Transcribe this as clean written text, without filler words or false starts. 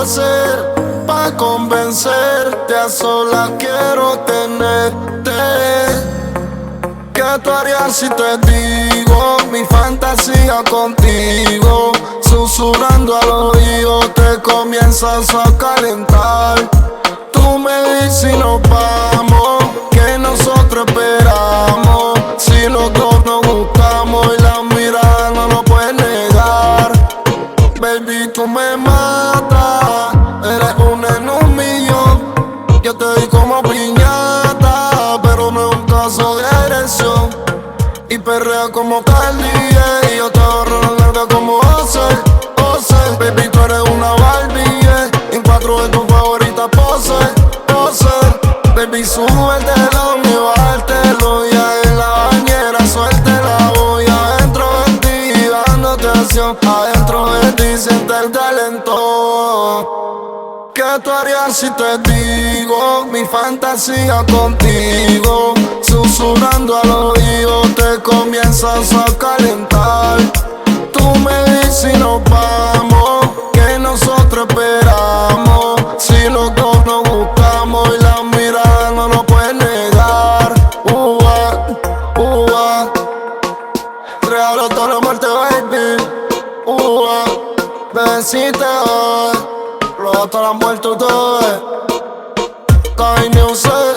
hacer pa' convencerte? A solas quiero tenerte. ¿Qué tú harías si te digo mi fantasía contigo? Susurrando al oído te comienzas a calentar. Tú me dices y nos vamos, que nosotros esperamos. Si los dos nos gustamos y la mirada no lo puedes negar. Baby, tú me matas, eres una en un millón. Yo te di como piñata, pero no es un caso de agresión. Y perrea como Cardi, y yo te ahorro la larga como Ose. Baby, tú eres una Barbie, en cuatro de tus favoritas poses. Baby, sube el telón y bajártelo. Ya en la bañera suéltela. Voy adentro de ti dándote acción. Adentro de ti siente el talento. ¿Qué tú harías si te digo mi fantasía contigo? Susurrando al oído te comienzas a calentar. Tú me dices y nos vamos, que nosotros esperamos. Si los dos nos gustamos y la mirada no lo puedes negar. Regalo toda la muerte, baby. Bebecita, roba toda la muerte, todo. Kai Music.